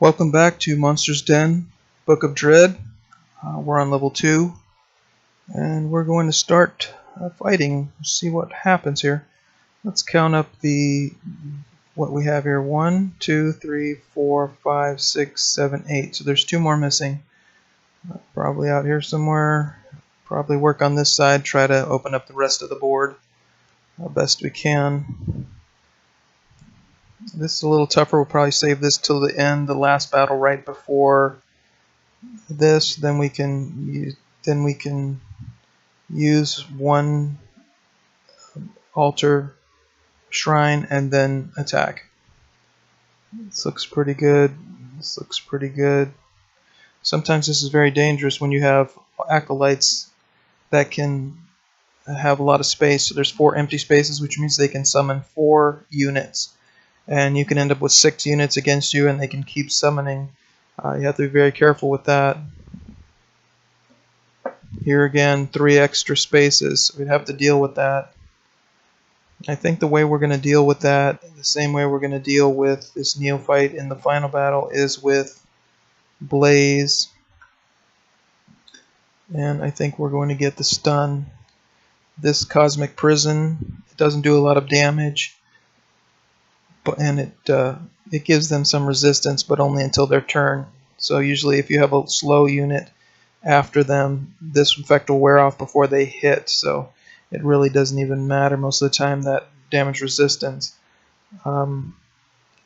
Welcome back to Monster's Den, Book of Dread. We're on level 2, and we're going to start fighting. See what happens here. Let's count up what we have here. 1, 2, 3, 4, 5, 6, 7, 8. So there's 2 more missing. Probably out here somewhere. Probably work on this side, try to open up the rest of the board best we can. This is a little tougher. We'll probably save this till the end, the last battle right before this. Then we can use one altar shrine and then attack. This looks pretty good. This looks pretty good. Sometimes this is very dangerous when you have acolytes that can have a lot of space. So there's 4 empty spaces, which means they can summon 4 units. And you can end up with 6 units against you, and they can keep summoning. You have to be very careful with that. Here again, 3 extra spaces. We'd have to deal with that. I think the way we're going to deal with that, the same way we're going to deal with this neophyte in the final battle, is with Blaze. And I think we're going to get the stun. This Cosmic Prison, it doesn't do a lot of damage. And it gives them some resistance, but only until their turn. So usually if you have a slow unit after them, this effect will wear off before they hit, so it really doesn't even matter most of the time, that damage resistance.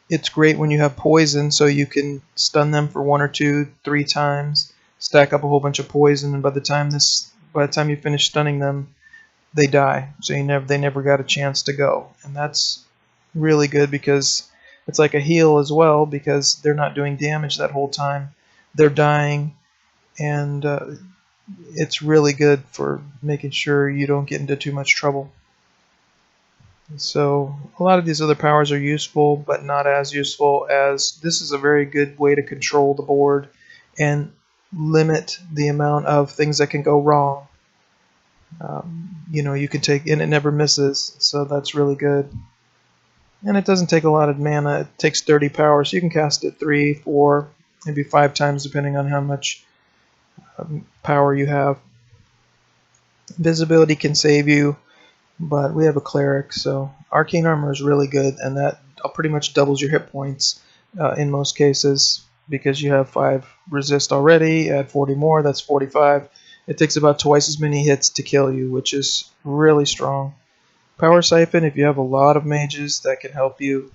It's great when you have poison, so you can stun them for 1 or 2, 3 times, stack up a whole bunch of poison, and by the time you finish stunning them, they die. So they never got a chance to go, and that's really good because it's like a heal as well, because they're not doing damage that whole time. They're dying, and it's really good for making sure you don't get into too much trouble. So a lot of these other powers are useful, but not as useful as this. Is a very good way to control the board and limit the amount of things that can go wrong. You can take, and it never misses, so that's really good. And it doesn't take a lot of mana. It takes 30 power, so you can cast it 3, 4, maybe 5 times depending on how much power you have. Invisibility can save you, but we have a cleric, so arcane armor is really good, and that pretty much doubles your hit points in most cases, because you have 5 resist already. Add 40 more, that's 45. It takes about twice as many hits to kill you, which is really strong. Power Siphon, if you have a lot of mages that can help you,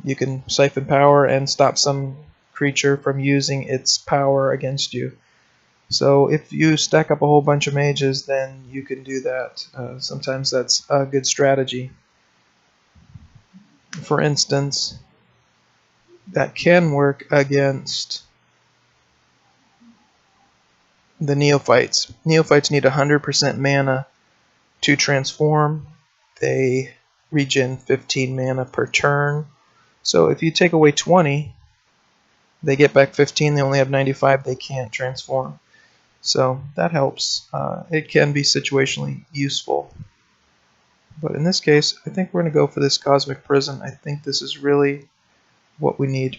you can siphon power and stop some creature from using its power against you. So if you stack up a whole bunch of mages, then you can do that. Sometimes that's a good strategy. For instance, that can work against the Neophytes. Neophytes need 100% mana to transform. They regen 15 mana per turn. So if you take away 20, they get back 15. They only have 95. They can't transform. So that helps. It can be situationally useful. But in this case, I think we're going to go for this Cosmic Prison. I think this is really what we need.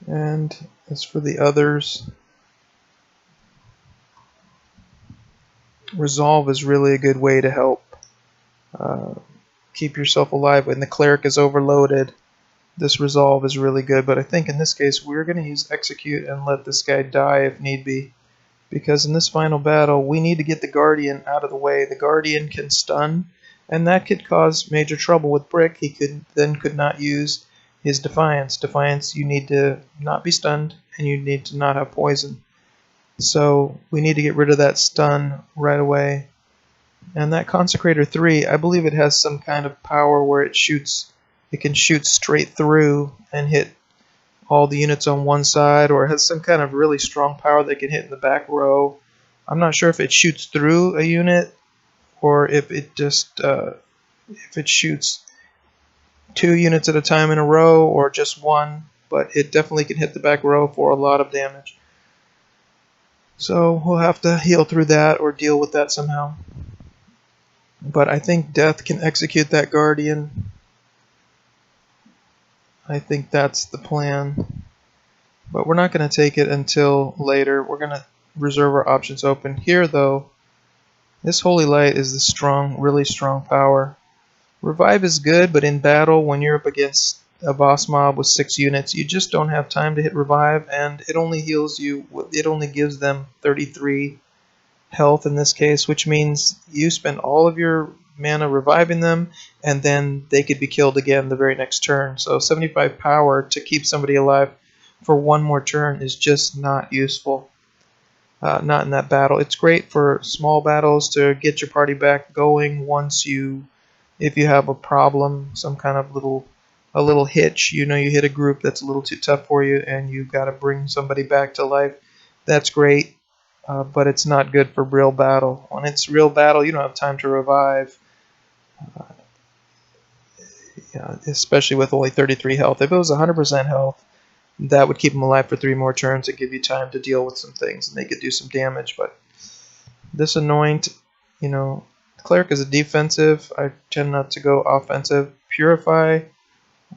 And as for the others, Resolve is really a good way to help keep yourself alive. When the cleric is overloaded, this Resolve is really good. But I think in this case we're going to use Execute and let this guy die if need be, because in this final battle we need to get the Guardian out of the way. The Guardian can stun, and that could cause major trouble with Brick. He could not use his Defiance. Defiance, you need to not be stunned, and you need to not have poison. So we need to get rid of that stun right away. And that Consecrator 3, I believe it has some kind of power where it can shoot straight through and hit all the units on one side, or it has some kind of really strong power that can hit in the back row. I'm not sure if it shoots through a unit or if it just if it shoots 2 units at a time in a row or just 1, but it definitely can hit the back row for a lot of damage. So we'll have to heal through that or deal with that somehow. But I think Death can execute that Guardian. I think that's the plan. But we're not going to take it until later. We're going to reserve our options open. Here, though, this Holy Light is the strong, really strong power. Revive is good, but in battle, when you're up against a boss mob with 6 units, you just don't have time to hit Revive, and it only heals you, it only gives them 33 health in this case, which means you spend all of your mana reviving them, and then they could be killed again the very next turn. So 75 power to keep somebody alive for one more turn is just not useful. Not in that battle. It's great for small battles to get your party back going once if you have a problem, some kind of a little hitch, you hit a group that's a little too tough for you and you've got to bring somebody back to life. That's great, but it's not good for real battle. When it's real battle, you don't have time to revive, especially with only 33 health. If it was 100% health, that would keep them alive for 3 more turns and give you time to deal with some things, and they could do some damage. But this Anoint, Cleric is a defensive. I tend not to go offensive. Purify,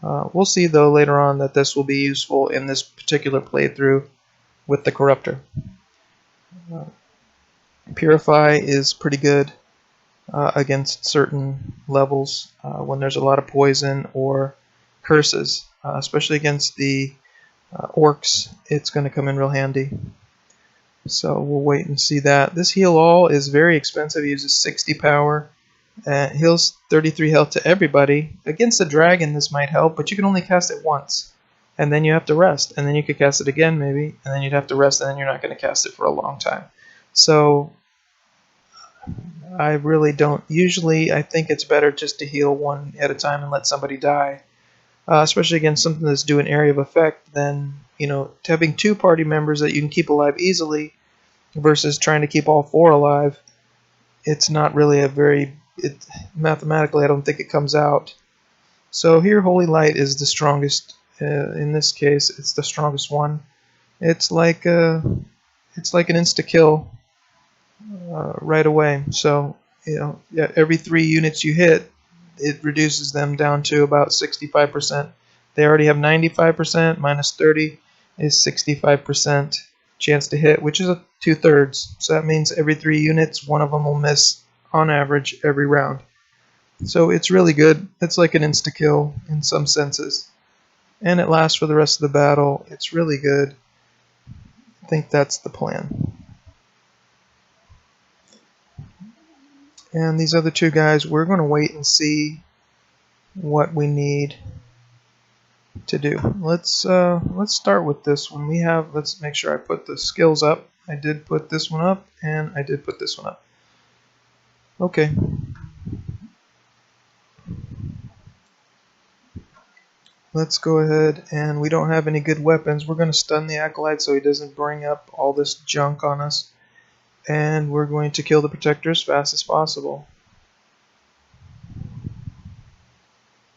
we'll see though later on that this will be useful in this particular playthrough with the Corruptor. Purify is pretty good against certain levels when there's a lot of poison or curses, especially against the orcs. It's going to come in real handy. So we'll wait and see that. This Heal All is very expensive. It uses 60 power. Heals 33 health to everybody. Against the dragon this might help, but you can only cast it once. And then you have to rest. And then you could cast it again maybe. And then you'd have to rest, and then you're not going to cast it for a long time. So I really don't. Usually I think it's better just to heal one at a time and let somebody die. Especially against something that's doing area of effect, then having 2 party members that you can keep alive easily versus trying to keep all 4 alive, it's not really mathematically I don't think it comes out. So here Holy Light is the strongest. In this case, it's the strongest one. It's like an insta kill right away. So every 3 units you hit, it reduces them down to about 65%. They already have 95%, minus 30 is 65% chance to hit, which is 2/3. So that means every 3 units, one of them will miss on average every round. So it's really good. It's like an insta-kill in some senses. And it lasts for the rest of the battle. It's really good. I think that's the plan. And these other 2 guys, we're going to wait and see what we need to do. Let's start with this one. Let's make sure I put the skills up. I did put this one up, and I did put this one up. Okay. Let's go ahead, and we don't have any good weapons. We're going to stun the Acolyte so he doesn't bring up all this junk on us. And we're going to kill the Protector as fast as possible.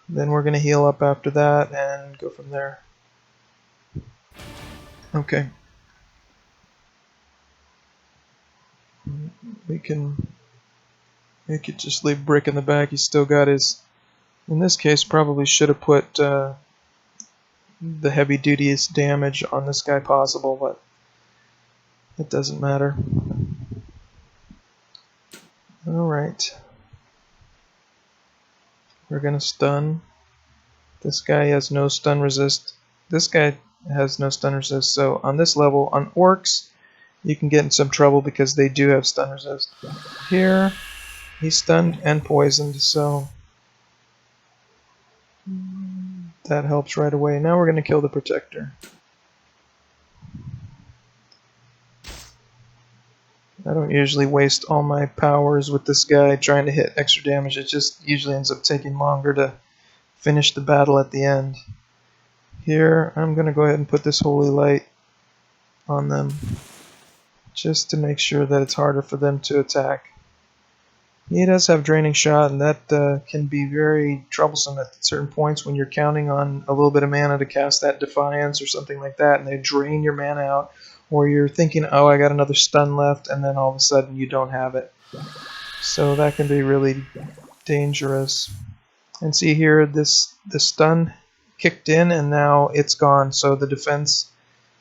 Then we're going to heal up after that and go from there. Okay. We could just leave Brick in the back. He's still got his... In this case, probably should have put the heavy dutyest damage on this guy possible, but it doesn't matter. Alright. We're going to stun. This guy has no stun resist. This guy has no stun resist. So on this level, on orcs, you can get in some trouble because they do have stun resist. Here, he's stunned and poisoned, so that helps right away. Now we're going to kill the Protector. I don't usually waste all my powers with this guy trying to hit extra damage. It just usually ends up taking longer to finish the battle at the end. Here, I'm going to go ahead and put this Holy Light on them just to make sure that it's harder for them to attack. He does have Draining Shot, and that can be very troublesome at certain points when you're counting on a little bit of mana to cast that Defiance or something like that, and they drain your mana out, or you're thinking, oh, I got another stun left, and then all of a sudden you don't have it. So that can be really dangerous. And see here, the stun kicked in, and now it's gone. So the defense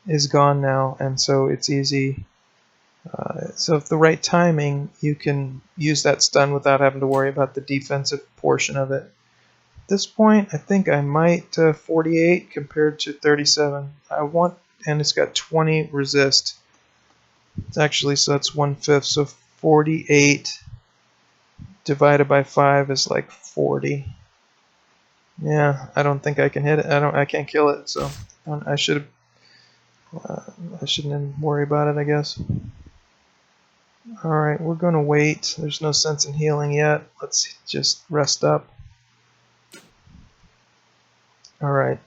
is gone now, and so it's easy. So if the right timing, you can use that stun without having to worry about the defensive portion of it. At this point, I think I might 48 compared to 37. And it's got 20 resist. It's actually, so that's 1/5. So 48 divided by 5 is like 40. Yeah, I don't think I can hit it. I can't kill it. So I shouldn't worry about it, I guess. Alright, we're going to wait. There's no sense in healing yet. Let's just rest up. Alright.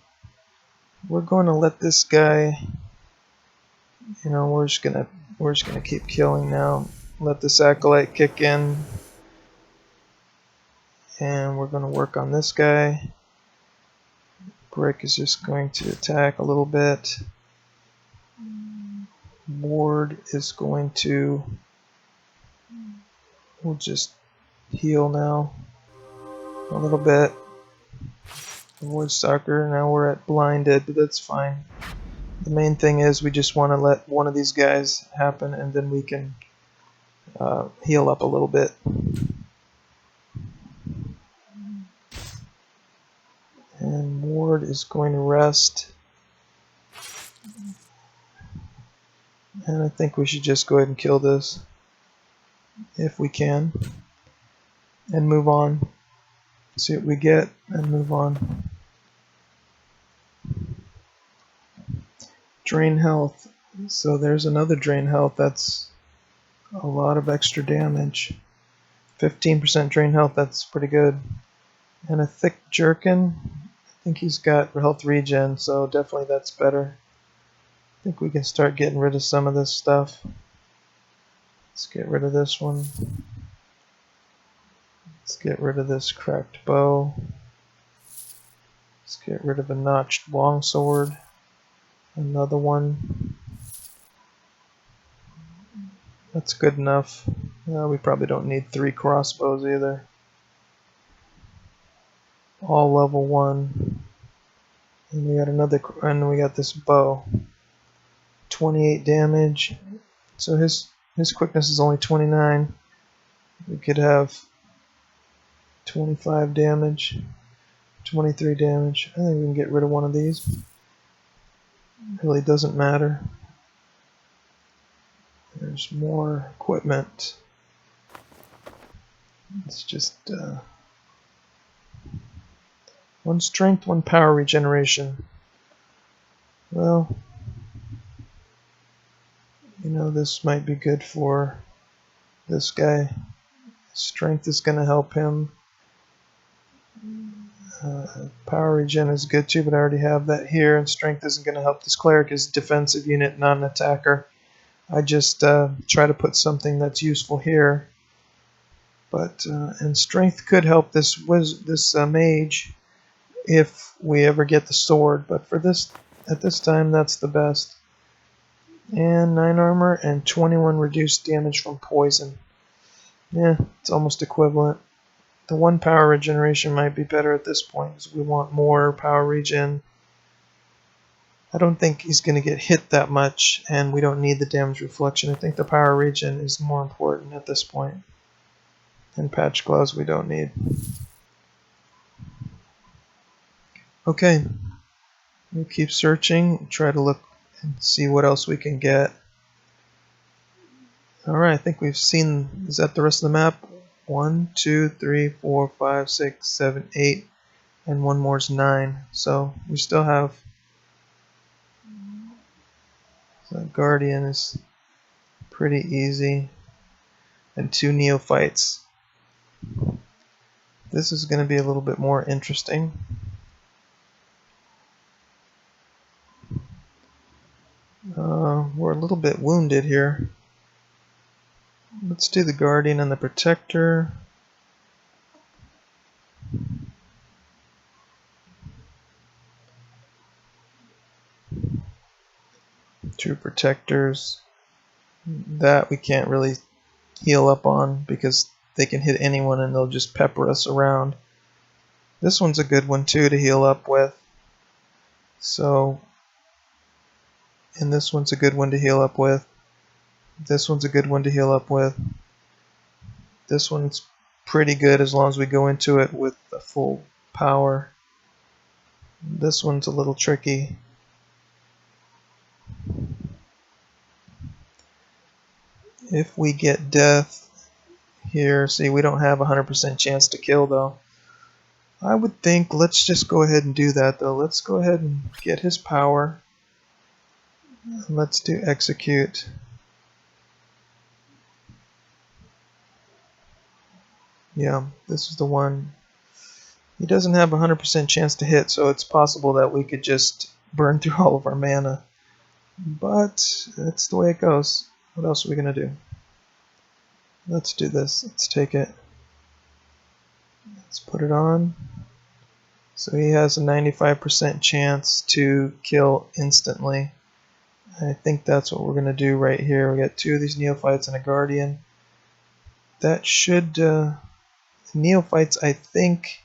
We're going to let this guy, we're just gonna keep killing now. Let this acolyte kick in. And we're going to work on this guy. Brick is just going to attack a little bit. Ward is going to, we'll just heal now a little bit. Avoid sucker. Now we're at blinded, but that's fine. The main thing is we just want to let one of these guys happen, and then we can heal up a little bit. And Ward is going to rest. And I think we should just go ahead and kill this if we can, and move on. See what we get and move on. Drain health. So there's another drain health. That's a lot of extra damage. 15% drain health, that's pretty good. And a thick jerkin. I think he's got health regen, so definitely that's better. I think we can start getting rid of some of this stuff. Let's get rid of this one. Let's get rid of this cracked bow. Let's get rid of a notched longsword. Another one. That's good enough. We probably don't need 3 crossbows either. All level 1. And we got we got this bow. 28 damage. So his quickness is only 29. We could have 25 damage, 23 damage. I think we can get rid of one of these. Really doesn't matter. There's more equipment. It's just 1 strength, 1 power regeneration. Well, this might be good for this guy. Strength is going to help him. Power regen is good too, but I already have that here, and strength isn't going to help. This cleric is a defensive unit, not an attacker. I just try to put something that's useful here. But and strength could help this mage if we ever get the sword. But for this, at this time, that's the best. And 9 armor and 21 reduced damage from poison. Yeah, it's almost equivalent. The 1 power regeneration might be better at this point because we want more power regen. I don't think he's going to get hit that much, and we don't need the damage reflection. I think the power regen is more important at this point. And patch gloves we don't need. Okay, we'll keep searching, try to look and see what else we can get. Alright, I think we've seen, is that the rest of the map? 1, 2, 3, 4, 5, 6, 7, 8, and one more is 9. So we still have, so Guardian is pretty easy, and 2 neophytes. This is going to be a little bit more interesting. We're a little bit wounded here. Let's do the Guardian and the Protector. Two Protectors. That we can't really heal up on because they can hit anyone and they'll just pepper us around. This one's a good one too to heal up with. So, and this one's a good one to heal up with. This one's a good one to heal up with. This one's pretty good as long as we go into it with the full power. This one's a little tricky. If we get death here, see, we don't have a 100% chance to kill though. I would think let's just go ahead and do that though. Let's go ahead and get his power. Let's do execute. Yeah, this is the one. He doesn't have a 100% chance to hit, so it's possible that we could just burn through all of our mana. But that's the way it goes. What else are we going to do? Let's do this. Let's take it. Let's put it on. So he has a 95% chance to kill instantly. I think that's what we're going to do right here. We got 2 of these neophytes and a guardian. That should... neophytes, I think...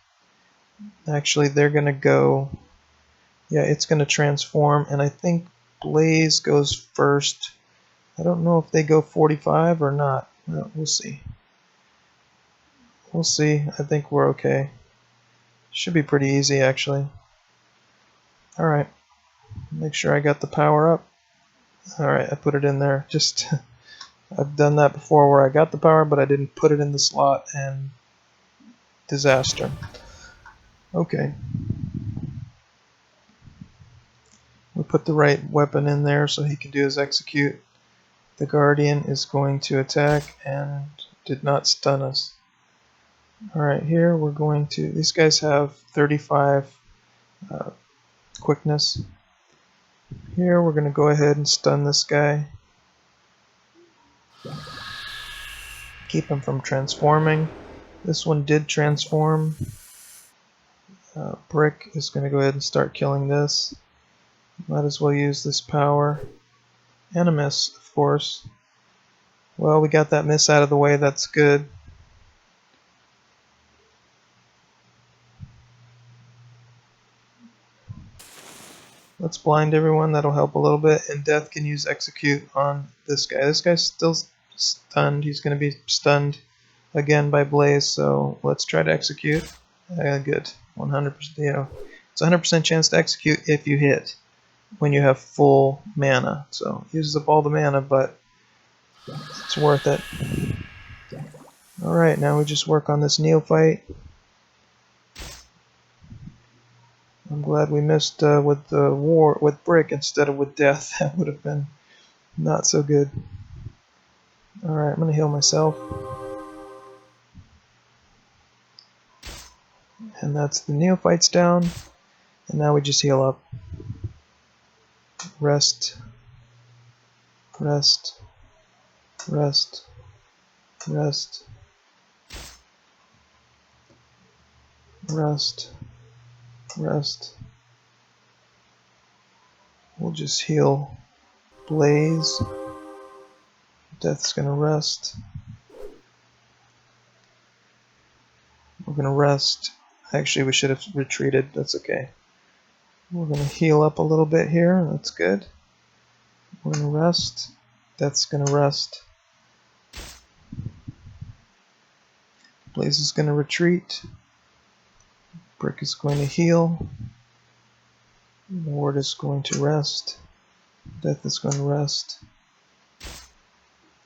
Actually, they're going to go... Yeah, it's going to transform, and I think Blaze goes first. I don't know if they go 45 or not. No, we'll see. We'll see. I think we're okay. Should be pretty easy, actually. Alright. Make sure I got the power up. Alright, I put it in there. Just, I've done that before where I got the power, but I didn't put it in the slot, and disaster. Okay. We put the right weapon in there so he can do his execute. The Guardian is going to attack and did not stun us. Alright, here we're going to... These guys have 35 quickness. Here we're going to go ahead and stun this guy. Keep him from transforming. This one did transform. Brick is going to go ahead and start killing this. Might as well use this power. And a miss, of course. Well, we got that miss out of the way, that's good. Let's blind everyone, that'll help a little bit. And Death can use execute on this guy. This guy's still stunned. He's going to be stunned again by Blaze, so let's try to execute. Good. 100%, you know, it's a 100% chance to execute if you hit when you have full mana. So it uses up all the mana, but it's worth it. Alright, now we just work on this neophyte. I'm glad we missed with the war with Brick instead of with Death. That would have been not so good. Alright, I'm going to heal myself. And that's the neophytes down. And now we just heal up. Rest. Rest. Rest. Rest. Rest. Rest. We'll just heal Blaze. Death's gonna rest. We're gonna rest. Actually, we should have retreated. That's okay. We're gonna heal up a little bit here. That's good. We're gonna rest. Death's gonna rest. Blaze is gonna retreat. Brick is going to heal. Ward is going to rest. Death is going to rest.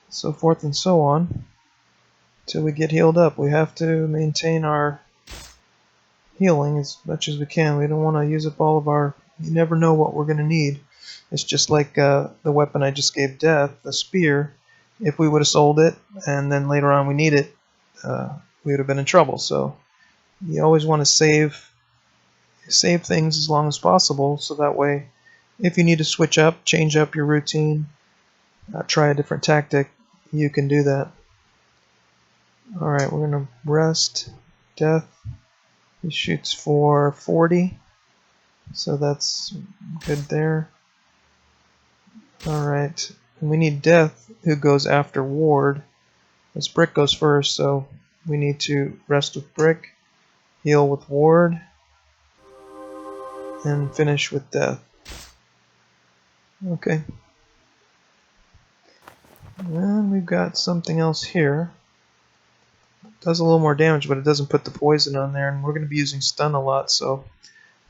So forth and so on. Till we get healed up. We have to maintain our healing as much as we can. We don't want to use up all of our... You never know what we're going to need. It's just like the weapon I just gave Death, the spear. If we would have sold it and then later on we need it, we would have been in trouble. So you always want to save things as long as possible, so that way if you need to switch up, change up your routine, try a different tactic, you can do that. Alright, we're going to rest. Death, he shoots for 40, so that's good there. Alright, and we need Death, who goes after Ward. This Brick goes first, so we need to rest with Brick, heal with Ward, and finish with death. Okay. And we've got something else here. Does a little more damage, but it doesn't put the poison on there, and we're going to be using stun a lot, so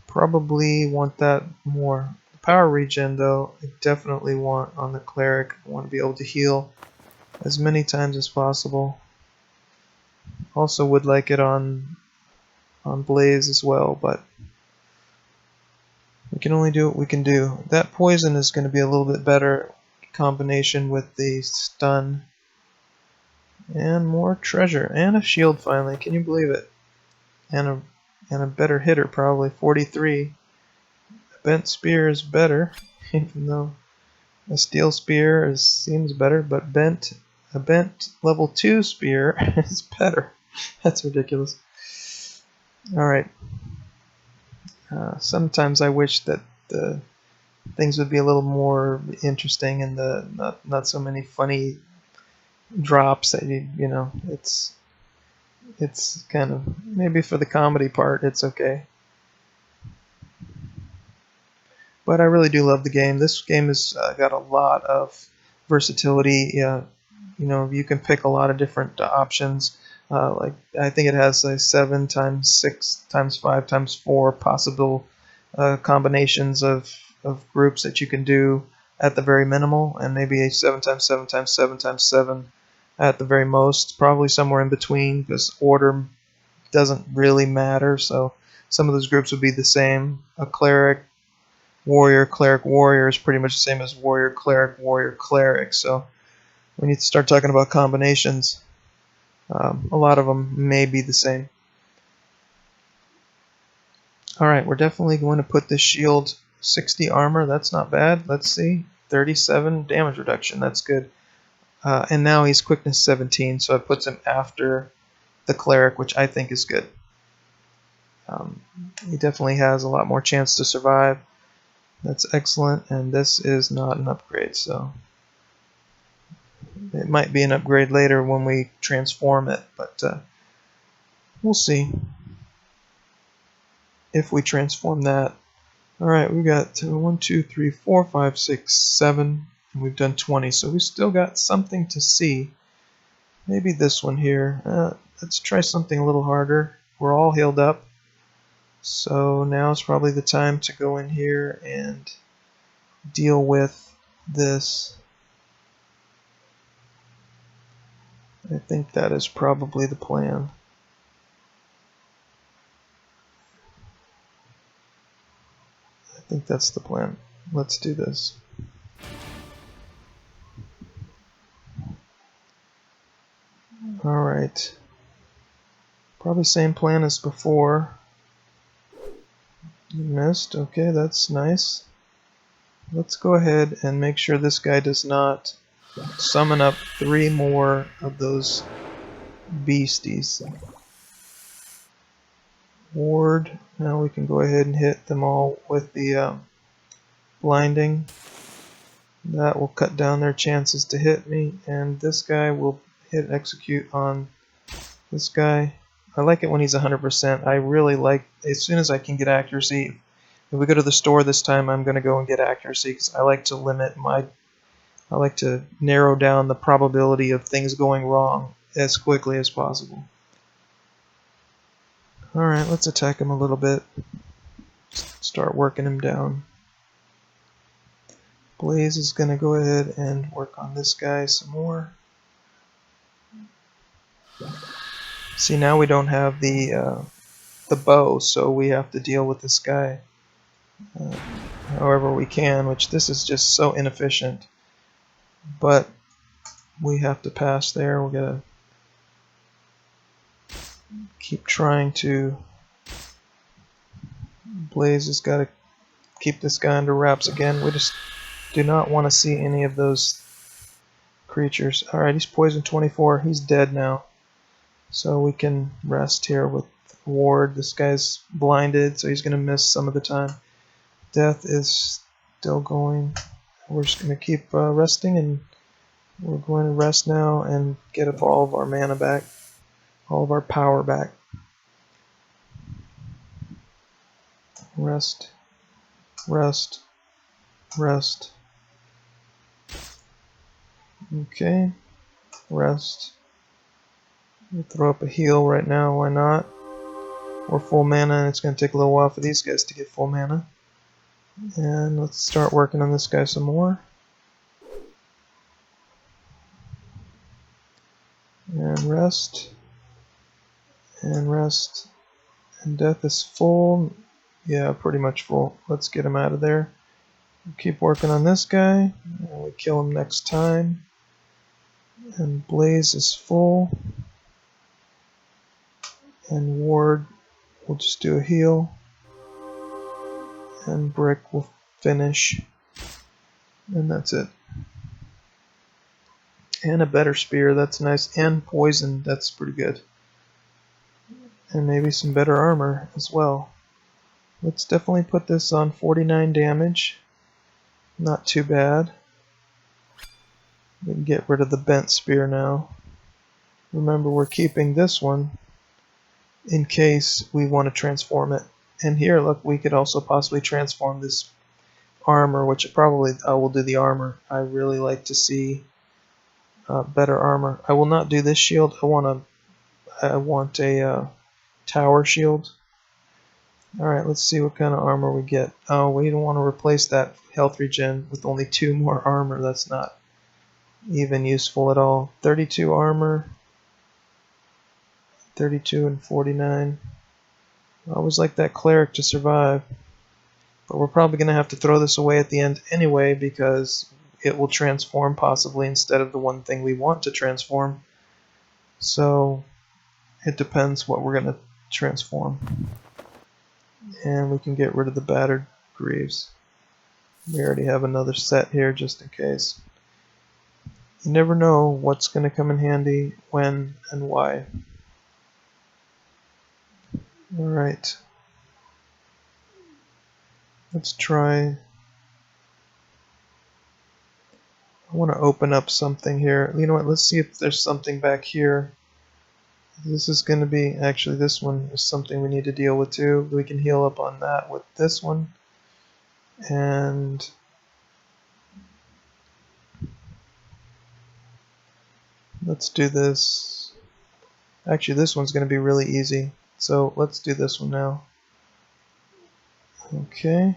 probably want that more. The power regen, though, I definitely want on the cleric. I want to be able to heal as many times as possible. Also would like it on Blaze as well, but we can only do what we can do. That poison is going to be a little bit better combination with the stun. And more treasure. And a shield finally. Can you believe it? And a better hitter probably. 43. A bent spear is better, even though a steel spear seems better, but a bent level 2 spear is better. That's ridiculous. Alright. Sometimes I wish that the things would be a little more interesting and not so many funny drops that you know, it's kind of, maybe for the comedy part it's okay. But I really do love the game. This game has got a lot of versatility. You know, you can pick a lot of different options. Like I think it has like 7 times 6 times 5 times 4 possible combinations of groups that you can do at the very minimal, and maybe a 7 times 7 times 7 times 7 at the very most. Probably somewhere in between, because order doesn't really matter. So some of those groups would be the same. A cleric, warrior, cleric, warrior is pretty much the same as warrior, cleric, cleric. So when you start talking about combinations, a lot of them may be the same. Alright, we're definitely going to put this shield 60 armor. That's not bad. Let's see. 37 damage reduction. That's good. And now he's quickness 17, so it puts him after the cleric, which I think is good. He definitely has a lot more chance to survive. That's excellent, and this is not an upgrade, so it might be an upgrade later when we transform it, but we'll see if we transform that. Alright, we've got 1, 2, 3, 4, 5, 6, 7, and we've done 20, so we still got something to see. Maybe this one here. Let's try something a little harder. We're all healed up, so now is probably the time to go in here and deal with this. I think that is probably the plan. I think that's the plan. Let's do this. Alright. Probably same plan as before. You missed. Okay, that's nice. Let's go ahead and make sure this guy does not summon up 3 more of those beasties. Ward. Now we can go ahead and hit them all with the blinding. That will cut down their chances to hit me, and this guy will hit execute on this guy. I like it when he's 100%. I really like, as soon as I can get accuracy, if we go to the store this time, I'm going to go and get accuracy, because I like to limit I like to narrow down the probability of things going wrong as quickly as possible. Alright, let's attack him a little bit. Start working him down. Blaze is going to go ahead and work on this guy some more. See, now we don't have the bow, so we have to deal with this guy however we can, which this is just so inefficient. But we have to pass there. We're going to keep trying to... Blaze has got to keep this guy under wraps again. We just do not want to see any of those creatures. Alright, he's poison 24. He's dead now. So we can rest here with Ward. This guy's blinded, so he's going to miss some of the time. Death is still going. We're just going to keep resting, and we're going to rest now and get up all of our mana back, all of our power back. Rest. Rest. Rest. Okay. Rest. We'll throw up a heal right now, why not? We're full mana, and it's going to take a little while for these guys to get full mana. And let's start working on this guy some more. And rest. And rest. And death is full. Yeah, pretty much full. Let's get him out of there. We'll keep working on this guy. And we kill him next time. And Blaze is full. And Ward, we'll just do a heal. And Brick will finish. And that's it. And a better spear, that's nice. And poison, that's pretty good. And maybe some better armor as well. Let's definitely put this on 49 damage. Not too bad. We can get rid of the bent spear now. Remember, we're keeping this one in case we want to transform it. And here, look, we could also possibly transform this armor, which probably I will do the armor. I really like to see better armor. I will not do this shield. I want a tower shield. Alright, let's see what kind of armor we get. Oh, we don't want to replace that health regen with only 2 more armor. That's not even useful at all. 32 armor. 32 and 49. I always like that cleric to survive. But we're probably going to have to throw this away at the end anyway because it will transform possibly instead of the one thing we want to transform. So it depends what we're going to transform. And we can get rid of the battered greaves. We already have another set here just in case. You never know what's going to come in handy, when, and why. Alright. Let's try. I want to open up something here. You know what? Let's see if there's something back here. This is going to be, actually this one is something we need to deal with too. We can heal up on that with this one. And let's do this. Actually, this one's going to be really easy. So let's do this one now. Okay.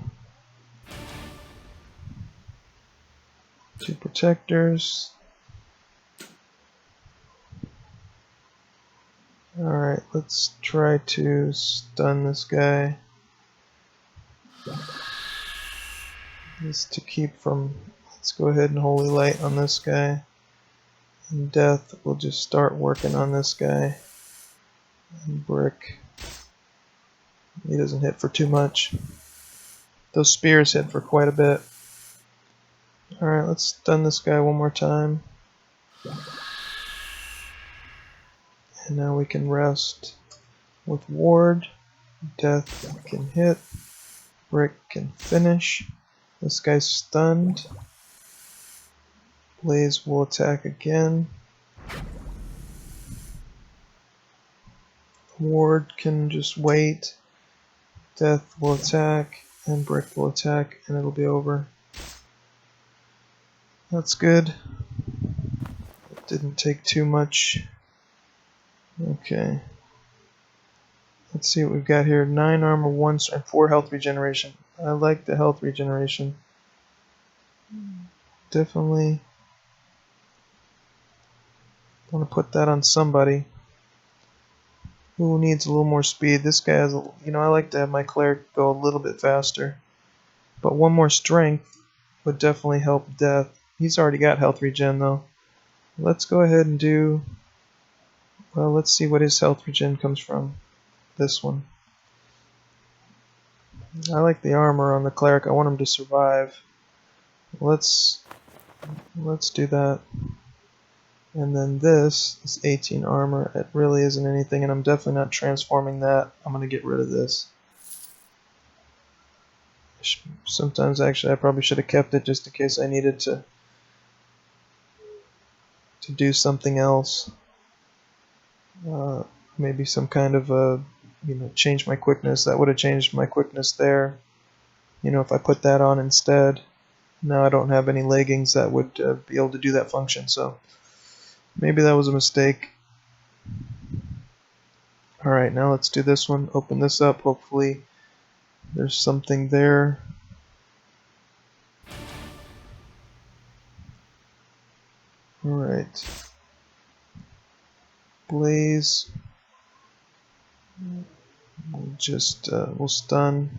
2 protectors. Alright, let's try to stun this guy. Just to keep from... Let's go ahead and Holy Light on this guy. And Death, we'll just start working on this guy. And Brick. He doesn't hit for too much. Those spears hit for quite a bit. Alright, let's stun this guy one more time. And now we can rest with Ward. Death can hit. Brick can finish. This guy's stunned. Blaze will attack again. Ward can just wait. Death will attack. And Brick will attack. And it'll be over. That's good. It didn't take too much. Okay. Let's see what we've got here. 9 armor, 1 and 4 health regeneration. I like the health regeneration. Definitely want to put that on somebody who needs a little more speed. This guy has, I like to have my cleric go a little bit faster. But 1 more strength would definitely help Death. He's already got health regen though. Let's go ahead and do, well, let's see what his health regen comes from. This one. I like the armor on the cleric. I want him to survive. Let's do that. And then this is 18 armor. It really isn't anything, and I'm definitely not transforming that. I'm going to get rid of this. Sometimes, actually, I probably should have kept it just in case I needed to do something else. Maybe some kind of change my quickness. That would have changed my quickness there. You know, if I put that on instead, now I don't have any leggings that would be able to do that function, so maybe that was a mistake. Alright, now let's do this one. Open this up. Hopefully there's something there. Alright. Blaze. We'll stun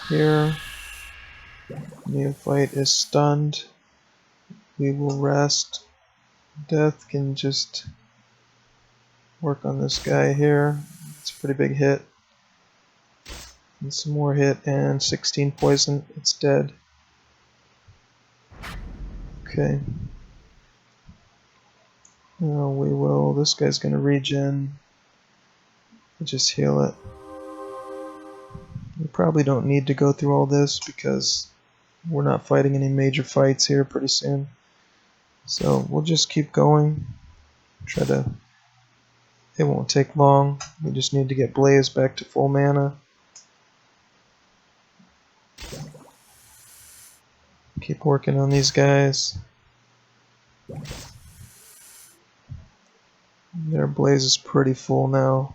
here. Neophyte is stunned. We will rest. Death can just work on this guy here. It's a pretty big hit. And some more hit, and 16 poison. It's dead. Okay. Now we will. This guy's gonna regen. Just heal it. We probably don't need to go through all this because we're not fighting any major fights here pretty soon. So we'll just keep going. It won't take long. We just need to get Blaze back to full mana. Keep working on these guys. Their Blaze is pretty full now.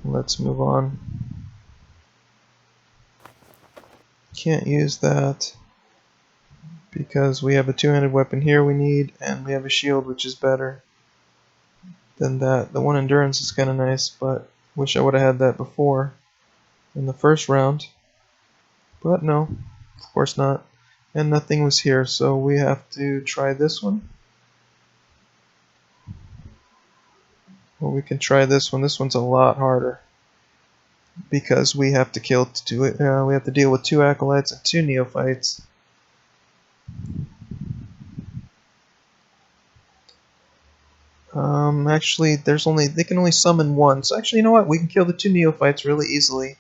Let's move on. Can't use that because we have a two-handed weapon here we need, and we have a shield which is better than that. The one endurance is kind of nice, but wish I would have had that before in the first round. But no, of course not. And nothing was here, so we have to try this one. Well, we can try this one. This one's a lot harder because we have to we have to deal with 2 acolytes and 2 neophytes. Actually, they can only summon 1. So actually, you know what? We can kill the 2 neophytes really easily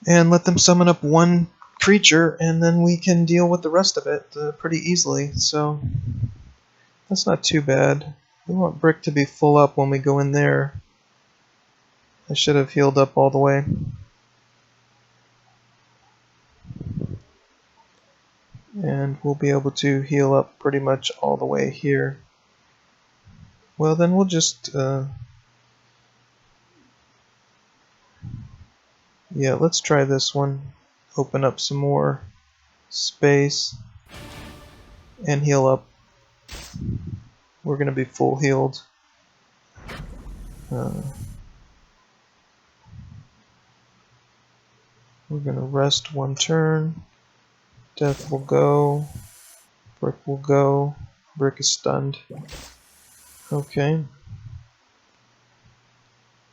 and let them summon up 1 creature, and then we can deal with the rest of it pretty easily. So that's not too bad. We want Brick to be full up when we go in there. I should have healed up all the way. And we'll be able to heal up pretty much all the way here. Well, then we'll just yeah, let's try this one. Open up some more space and heal up. We're going to be full healed. We're going to rest 1 turn. Death will go. Brick will go. Brick is stunned. Okay.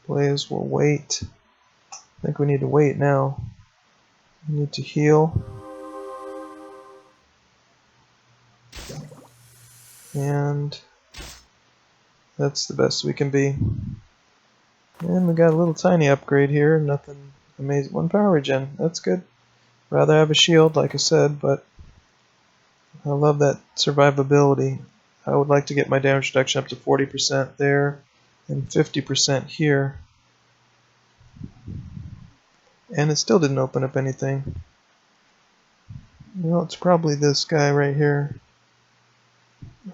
Blaze will wait. I think we need to wait now. We need to heal. And that's the best we can be. And we got a little tiny upgrade here. Nothing amazing. 1 power regen. That's good. Rather have a shield, like I said, but I love that survivability. I would like to get my damage reduction up to 40% there and 50% here. And it still didn't open up anything. Well, it's probably this guy right here.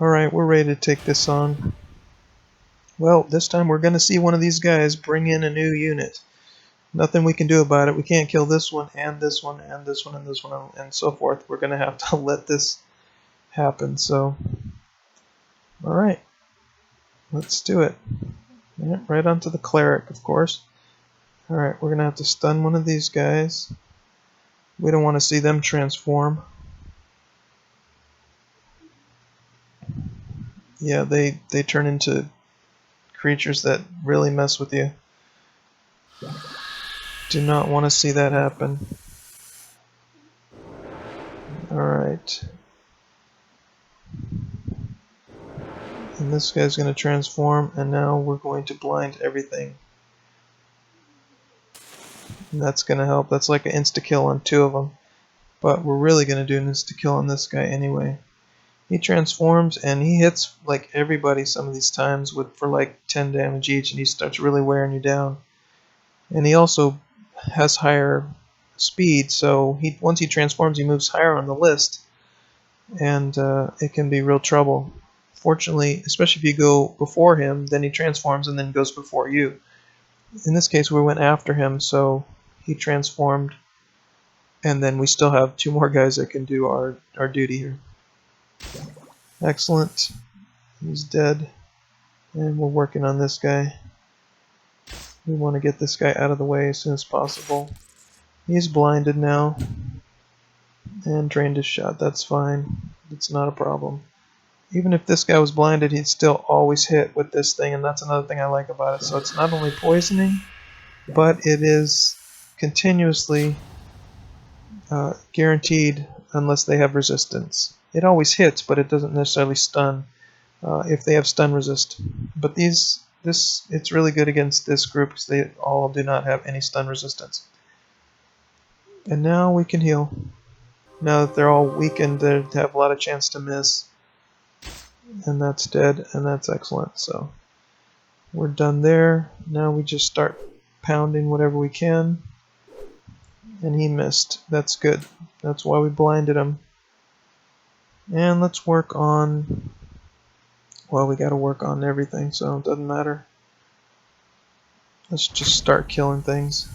Alright, we're ready to take this on. Well, this time we're going to see one of these guys bring in a new unit. Nothing we can do about it. We can't kill this one and this one and this one and this one and so forth. We're going to have to let this happen. So, alright. Let's do it. Yeah, right onto the cleric, of course. Alright, we're going to have to stun one of these guys. We don't want to see them transform. Yeah, they turn into creatures that really mess with you. Do not want to see that happen. Alright. And this guy's going to transform, and now we're going to blind everything. And that's going to help. That's like an insta-kill on 2 of them. But we're really going to do an insta-kill on this guy anyway. He transforms, and he hits like everybody some of these times for like 10 damage each, and he starts really wearing you down. And he also has higher speed, so once he transforms, he moves higher on the list, and it can be real trouble. Fortunately, especially if you go before him, then he transforms and then goes before you. In this case, we went after him, so he transformed, and then we still have 2 more guys that can do our duty here. Excellent. He's dead. And we're working on this guy. We want to get this guy out of the way as soon as possible. He's blinded now. And drained his shot. That's fine. It's not a problem. Even if this guy was blinded, he'd still always hit with this thing, and that's another thing I like about it. So it's not only poisoning, but it is continuously guaranteed unless they have resistance. It always hits, but it doesn't necessarily stun if they have stun resist. But it's really good against this group because they all do not have any stun resistance. And now we can heal. Now that they're all weakened, they have a lot of chance to miss. And that's dead, and that's excellent. So we're done there. Now we just start pounding whatever we can. And he missed. That's good. That's why we blinded him. And let's work on... Well, we gotta work on everything, so it doesn't matter. Let's just start killing things.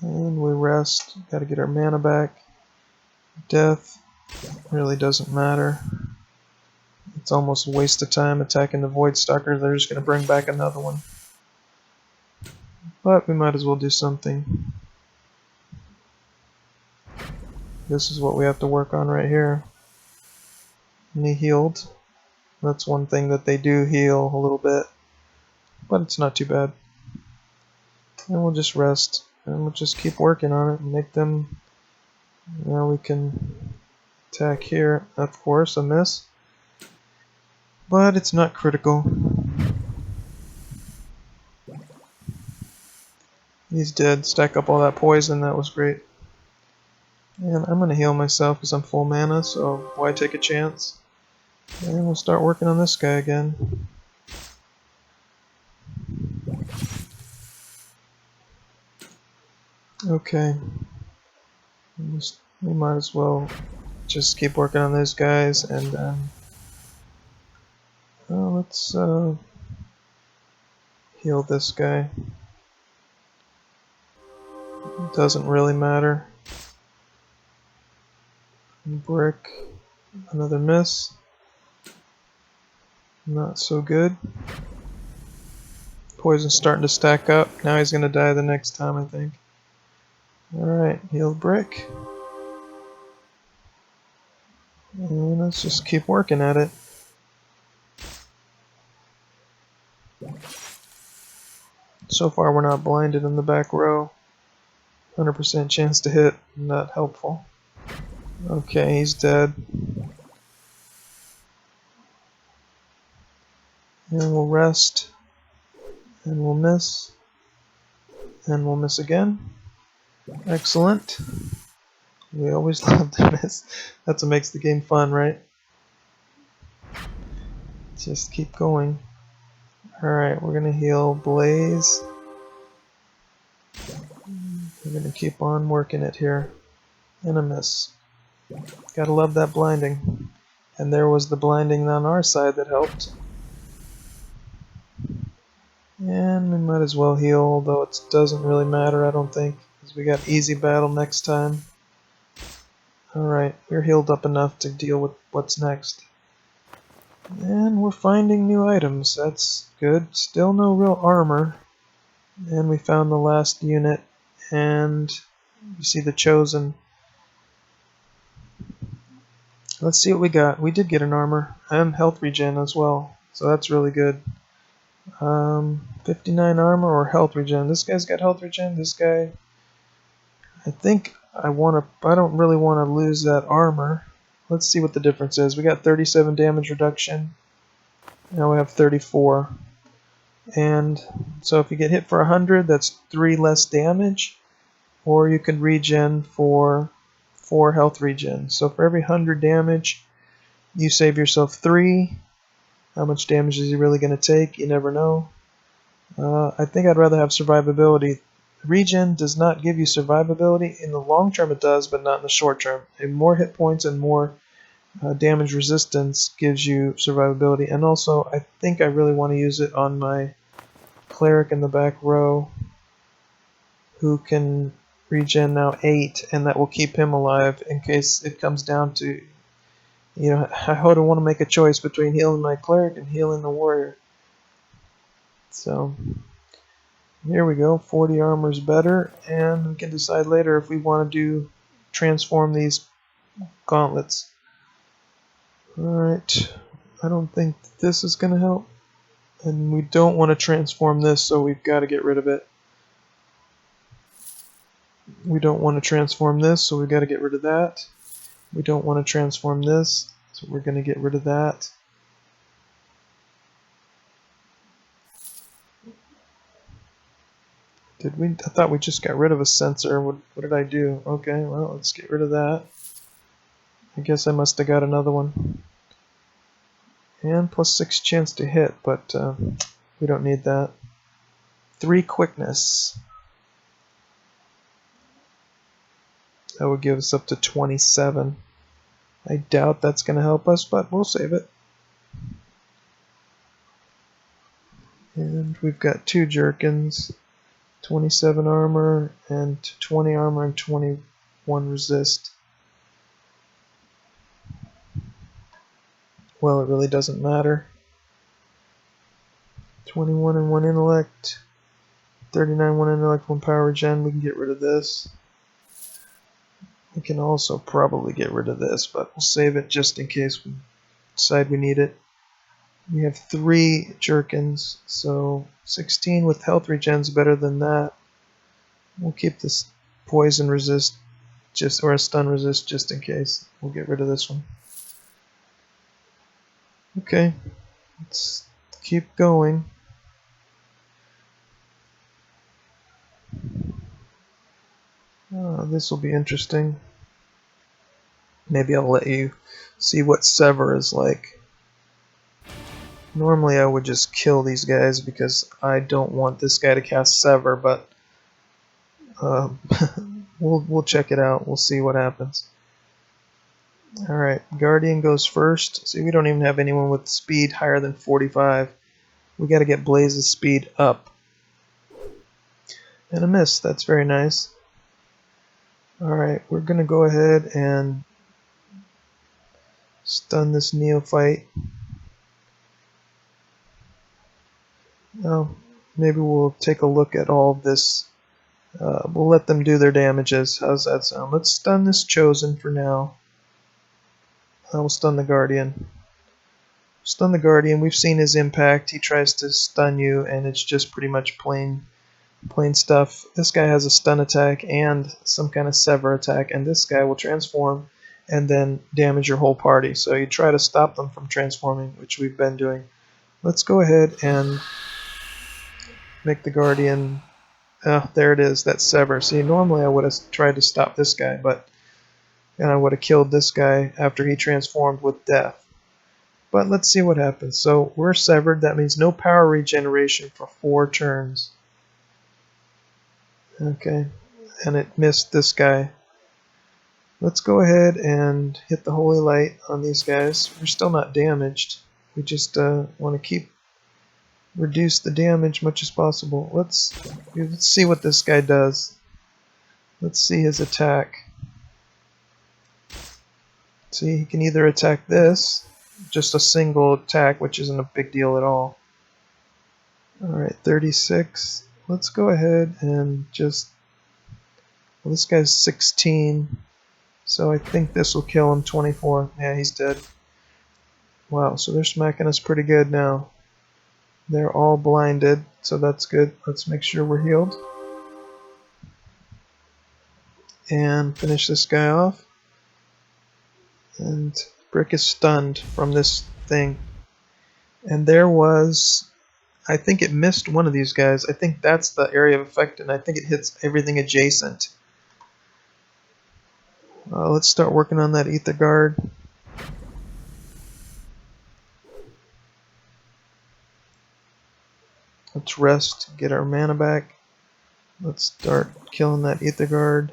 And we rest. Gotta get our mana back. Death really doesn't matter. It's almost a waste of time attacking the Void Stalker. They're just gonna bring back another one. But we might as well do something. This is what we have to work on right here. And he healed. That's one thing that they do heal a little bit. But it's not too bad. And we'll just rest. And we'll just keep working on it and make them... Now we can attack here. Of course, a miss. But it's not critical. He's dead. Stack up all that poison. That was great. And I'm going to heal myself because I'm full mana, so why take a chance? And we'll start working on this guy again. Okay. We might as well just keep working on those guys, and then let's heal this guy. It doesn't really matter. Brick, another miss. Not so good. Poison's starting to stack up. Now he's gonna die the next time, I think. Alright, heal Brick. And let's just keep working at it. So far we're not blinded in the back row. 100% chance to hit, not helpful. Okay, he's dead. And we'll rest. And we'll miss. And we'll miss again. Excellent. We always love to miss. That's what makes the game fun, right? Just keep going. Alright, we're gonna heal Blaze. We're gonna keep on working it here. And a miss. Gotta love that blinding. And there was the blinding on our side that helped. And we might as well heal, although it doesn't really matter, I don't think, because we got easy battle next time. Alright, we're healed up enough to deal with what's next. And we're finding new items, that's good. Still no real armor. And we found the last unit, and you see the Chosen. Let's see what we got. We did get an armor, and health regen as well, so that's really good. 59 armor or health regen. This guy's got health regen. This guy, I think I don't really want to lose that armor. Let's see what the difference is. We got 37 damage reduction. Now we have 34. And so if you get hit for 100, that's 3 less damage. Or you can regen for 4 health regen. So for every 100 damage, you save yourself 3. How much damage is he really going to take? You never know. I think I'd rather have survivability. Regen does not give you survivability. In the long term it does, but not in the short term. And more hit points and more damage resistance gives you survivability. And also, I think I really want to use it on my cleric in the back row, who can regen now 8, and that will keep him alive in case it comes down to, you know, I don't want to make a choice between healing my cleric and healing the warrior. So here we go, 40 armor is better, and we can decide later if we want to transform these gauntlets. Alright, I don't think this is going to help, and we don't want to transform this, so we've got to get rid of it. We don't want to transform this, so we've got to get rid of that. We don't want to transform this, so we're going to get rid of that. Did we? I thought we just got rid of a sensor. What did I do? Okay, well, let's get rid of that. I guess I must have got another one. And +6 chance to hit, but we don't need that. 3 quickness. That would give us up to 27. I doubt that's going to help us, but we'll save it. And we've got 2 jerkins. 27 armor and 20 armor and 21 resist. Well, it really doesn't matter. 21 and 1 intellect, 39 1 intellect, 1 power regen. We can get rid of this. We can also probably get rid of this, but we'll save it just in case we decide we need it. We have 3 jerkins, so 16 with health regen is better than that. We'll keep this poison resist, or a stun resist, just in case. We'll get rid of this one. Okay, let's keep going. This will be interesting. Maybe I'll let you see what Sever is like. Normally I would just kill these guys because I don't want this guy to cast Sever, but we'll check it out. We'll see what happens. Alright, Guardian goes first. See, we don't even have anyone with speed higher than 45. We got to get Blaze's speed up. And a miss. That's very nice. Alright, we're going to go ahead and stun this neophyte. Now, maybe we'll take a look at all of this. We'll let them do their damages. How's that sound? Let's stun this Chosen for now. We'll stun the Guardian. Stun the Guardian. We've seen his impact. He tries to stun you, and it's just pretty much plain stuff. This guy has a stun attack and some kind of sever attack, and this guy will transform and then damage your whole party. So you try to stop them from transforming, which we've been doing. Let's go ahead and make the Guardian. There it is. That's sever. See, normally I would have tried to stop this guy, but and I would have killed this guy after he transformed with death. But let's see what happens. So we're severed. That means no power regeneration for 4 turns. Okay, and it missed this guy. Let's go ahead and hit the Holy Light on these guys. We're still not damaged. We just want to reduce the damage much as possible. Let's see what this guy does. Let's see his attack. See, he can either attack this, just a single attack, which isn't a big deal at all. Alright, 36. Let's go ahead and just... Well, this guy's 16, so I think this will kill him. 24. Yeah, he's dead. Wow, so they're smacking us pretty good now. They're all blinded, so that's good. Let's make sure we're healed. And finish this guy off. And Brick is stunned from this thing. And there was... I think it missed one of these guys. I think that's the area of effect, and I think it hits everything adjacent. Let's start working on that Ether Guard. Let's rest, get our mana back. Let's start killing that Ether Guard.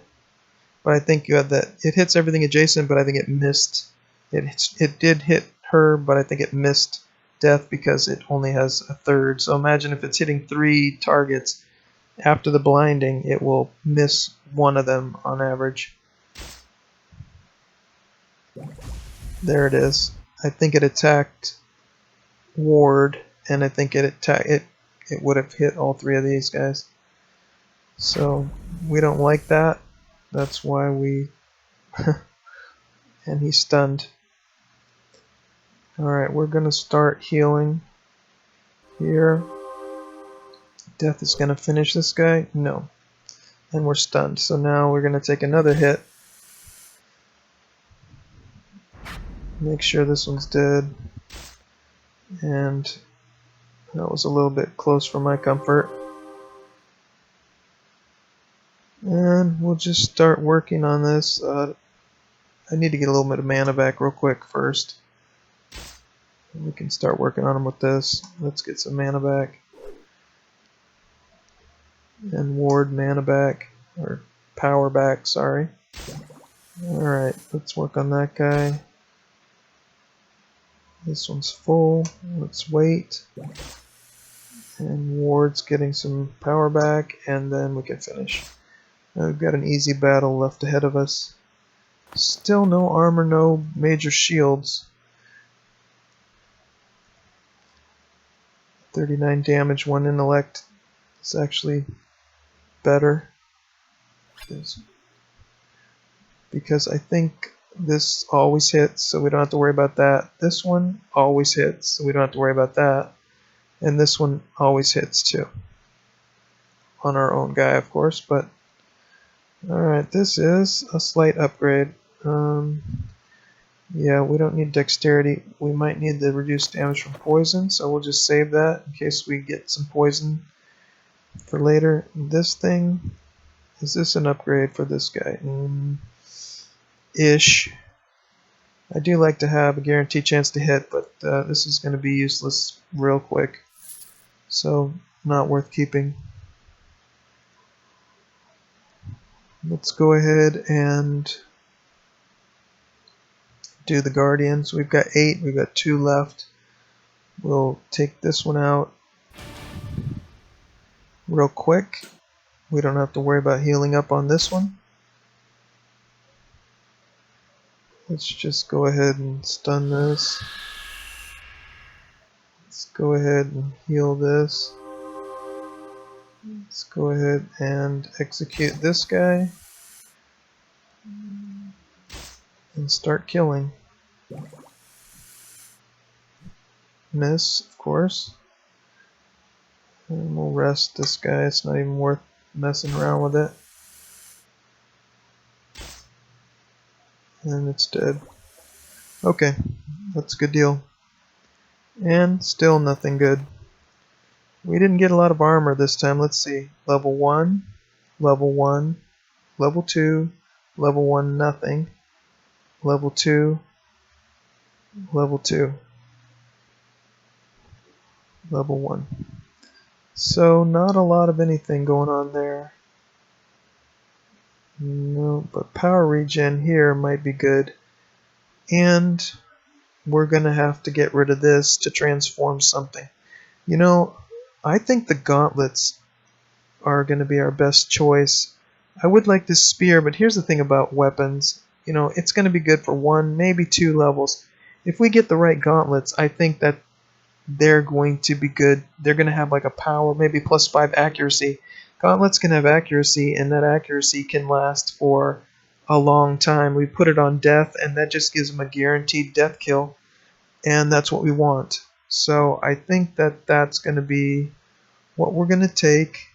But I think you had that. It hits everything adjacent, but I think it missed. It did hit her, but I think it missed death because it only has a third. So imagine if it's hitting 3 targets after the blinding, it will miss one of them on average. There it is. I think it attacked Ward, and I think it would have hit all 3 of these guys. So we don't like that. That's why we and he's stunned. Alright, we're gonna start healing here. Death is gonna finish this guy? No. And we're stunned. So now we're gonna take another hit. Make sure this one's dead. And that was a little bit close for my comfort. And we'll just start working on this. I need to get a little bit of mana back real quick first. We can start working on them with this. Let's get some mana back. And Ward mana back. Or power back, sorry. Alright, let's work on that guy. This one's full. Let's wait. And Ward's getting some power back, and then we can finish. Now we've got an easy battle left ahead of us. Still no armor, no major shields. 39 damage, 1 intellect. It's actually better. Because I think this always hits, so we don't have to worry about that. This one always hits, so we don't have to worry about that. And this one always hits too. On our own guy, of course, but alright, this is a slight upgrade. Yeah, we don't need dexterity. We might need the reduced damage from poison, so we'll just save that in case we get some poison for later. This thing, is this an upgrade for this guy? Ish. I do like to have a guaranteed chance to hit, but this is going to be useless real quick. So, not worth keeping. Let's go ahead and do the Guardians. We've got 8, we've got 2 left. We'll take this one out real quick. We don't have to worry about healing up on this one. Let's just go ahead and stun this. Let's go ahead and heal this. Let's go ahead and execute this guy. And start killing. Miss, of course. And we'll rest this guy. It's not even worth messing around with it. And it's dead. Okay, that's a good deal. And still nothing good. We didn't get a lot of armor this time. Let's see. Level 1, level 1, level 2, level 1, nothing. Level 2, level 2, level 1. So not a lot of anything going on there. No, but power regen here might be good. And we're going to have to get rid of this to transform something. You know, I think the gauntlets are going to be our best choice. I would like this spear, but here's the thing about weapons. You know, it's going to be good for 1, maybe 2 levels. If we get the right gauntlets, I think that they're going to be good. They're going to have like a power, maybe +5 accuracy. Gauntlets can have accuracy, and that accuracy can last for a long time. We put it on death, and that just gives them a guaranteed death kill, and that's what we want. So I think that that's going to be what we're going to take,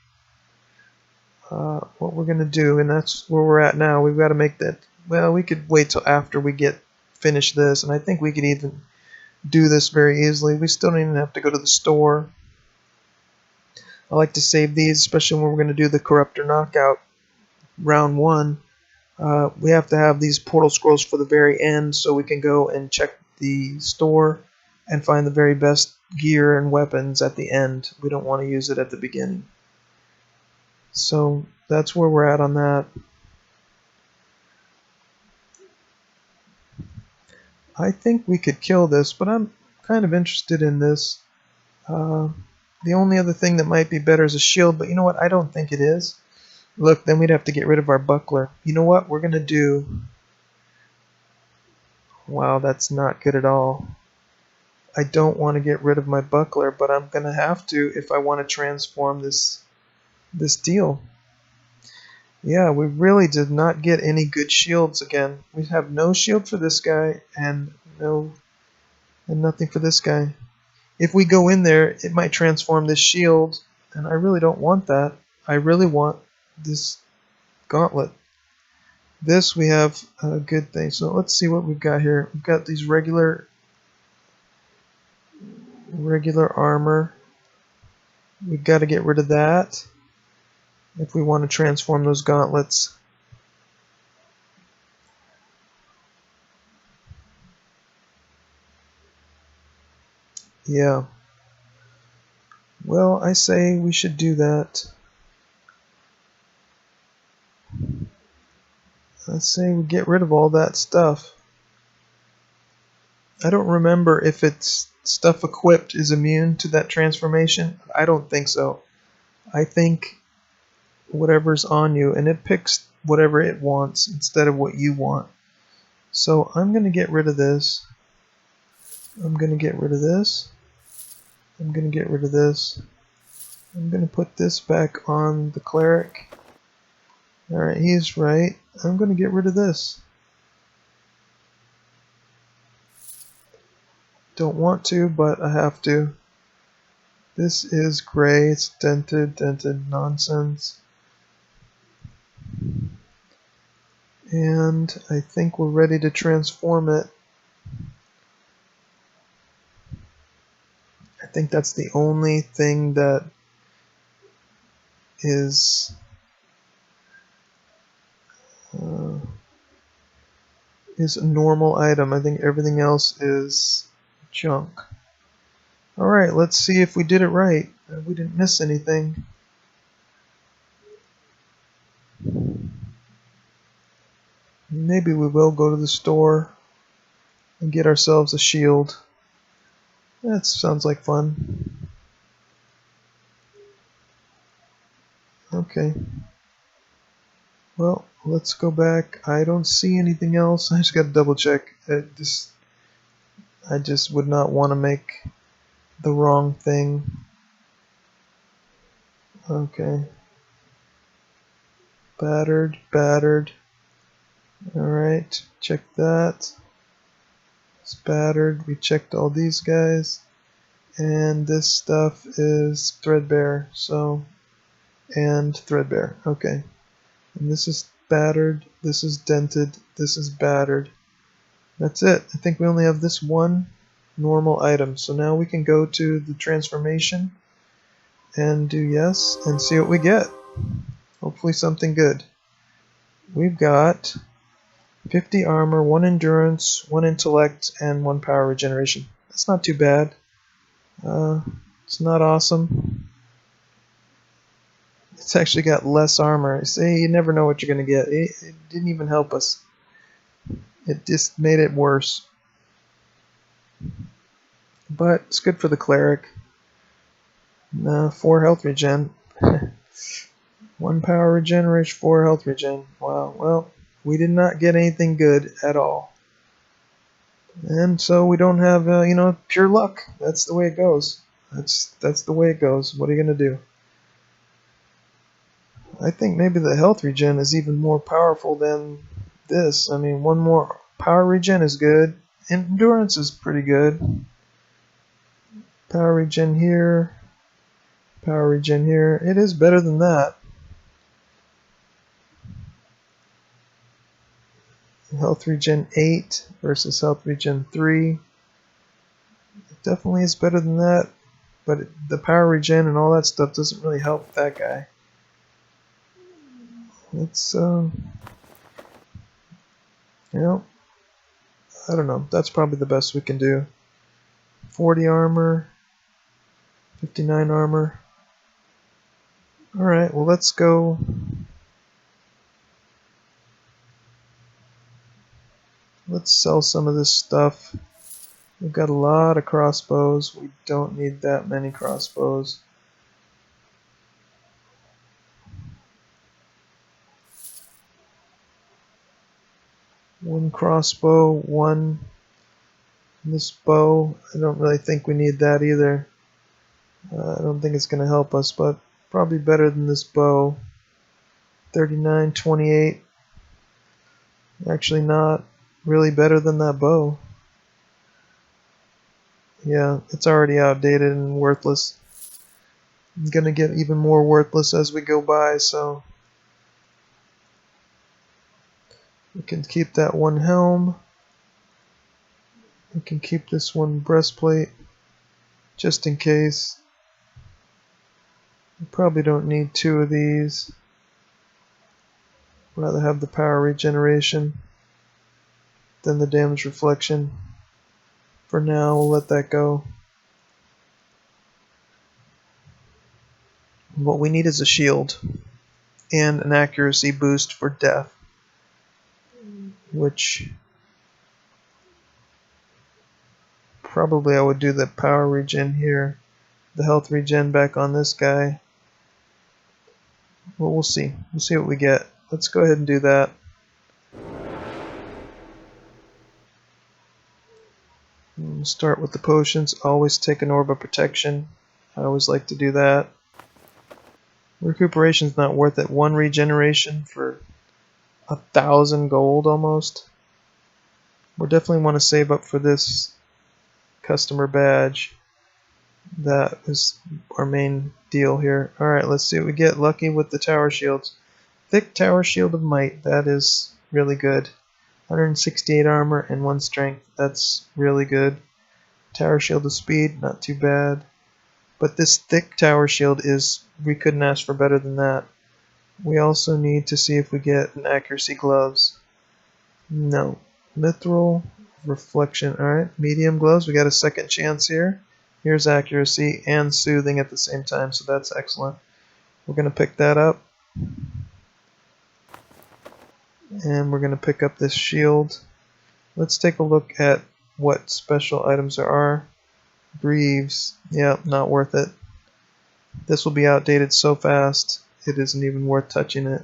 what we're going to do, and that's where we're at now. We've got to make that. Well, we could wait till after we finish this, and I think we could even do this very easily. We still don't even have to go to the store. I like to save these, especially when we're going to do the Corruptor Knockout round 1. We have to have these portal scrolls for the very end so we can go and check the store and find the very best gear and weapons at the end. We don't want to use it at the beginning. So that's where we're at on that. I think we could kill this, but I'm kind of interested in this. The only other thing that might be better is a shield, but you know what? I don't think it is. Look, then we'd have to get rid of our buckler. You know what? We're going to do... Wow, that's not good at all. I don't want to get rid of my buckler, but I'm going to have to if I want to transform this deal. Yeah, we really did not get any good shields again. We have no shield for this guy and nothing for this guy. If we go in there, it might transform this shield, and I really don't want that. I really want this gauntlet. This we have a good thing. So let's see what we've got here. We've got these regular armor. We've got to get rid of that if we want to transform those gauntlets. Yeah. Well, I say we should do that. I say we get rid of all that stuff. I don't remember if it's stuff equipped is immune to that transformation. I don't think so. I think whatever's on you, and it picks whatever it wants instead of what you want. So I'm going to get rid of this. I'm going to get rid of this. I'm going to get rid of this. I'm going to put this back on the cleric. Alright, he's right. I'm going to get rid of this. Don't want to, but I have to. This is gray. It's dented nonsense. And I think we're ready to transform it. I think that's the only thing that is a normal item. I think everything else is junk. Alright, let's see if we did it right. We didn't miss anything. Maybe we will go to the store and get ourselves a shield. That sounds like fun. Okay. Well, let's go back. I don't see anything else. I just got to double check. I just would not want to make the wrong thing. Okay. Battered. Alright, check that. It's battered. We checked all these guys. And this stuff is threadbare. And threadbare. Okay. And this is battered. This is dented. This is battered. That's it. I think we only have this one normal item. So now we can go to the transformation and do yes and see what we get. Hopefully something good. We've got 50 armor, 1 endurance, 1 intellect, and 1 power regeneration. That's not too bad. It's not awesome. It's actually got less armor. See, you never know what you're going to get. It didn't even help us. It just made it worse. But it's good for the cleric. 4 health regen. 1 power regeneration, 4 health regen. Wow, well, we did not get anything good at all. And so we don't have, pure luck. That's the way it goes. That's the way it goes. What are you going to do? I think maybe the health regen is even more powerful than this. I mean, 1 more power regen is good. Endurance is pretty good. Power regen here. Power regen here. It is better than that. Health regen 8 versus health regen 3. It definitely is better than that. But the power regen and all that stuff doesn't really help that guy. It's, I don't know. That's probably the best we can do. 40 armor. 59 armor. Alright, well let's go. Let's sell some of this stuff. We've got a lot of crossbows. We don't need that many crossbows. One crossbow, one this bow. I don't really think we need that either. I don't think it's going to help us, but probably better than this bow. 39, 28. Actually not really better than that bow. Yeah, it's already outdated and worthless. I'm going to get even more worthless as we go by, so we can keep that one helm. We can keep this one breastplate just in case. We probably don't need two of these. Rather have the power regeneration than the damage reflection. For now, we'll let that go. What we need is a shield and an accuracy boost for death, which probably I would do the power regen here, the health regen back on this guy. Well, we'll see. We'll see what we get. Let's go ahead and do that. We'll start with the potions. Always take an orb of protection. I always like to do that. Recuperation's not worth it. One regeneration for 1,000 gold almost. We'll definitely want to save up for this customer badge. That is our main deal here. Alright, let's see what we get. Lucky with the tower shields. Thick tower shield of might. That is really good. 168 armor and 1 strength. That's really good. Tower shield of speed. Not too bad. But this thick tower shield is... we couldn't ask for better than that. We also need to see if we get an accuracy gloves. No. Mithril reflection. Alright, medium gloves. We got a second chance here. Here's accuracy and soothing at the same time, so that's excellent. We're going to pick that up. And we're going to pick up this shield. Let's take a look at what special items there are. Greaves. Yeah, not worth it. This will be outdated so fast, it isn't even worth touching it.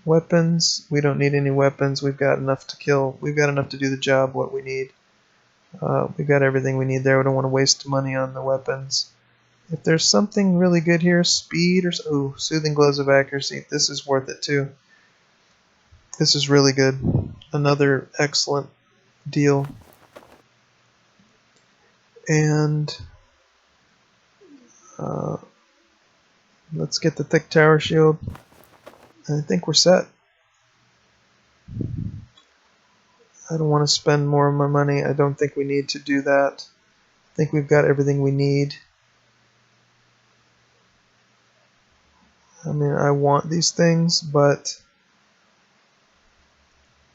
Weapons. We don't need any weapons. We've got enough to kill. We've got enough to do the job, what we need. We've got everything we need there. We don't want to waste money on the weapons. If there's something really good here, speed or... ooh, soothing gloves of accuracy. This is worth it too. This is really good. Another excellent deal. And let's get the thick tower shield. And I think we're set. I don't want to spend more of my money. I don't think we need to do that. I think we've got everything we need. I mean, I want these things, but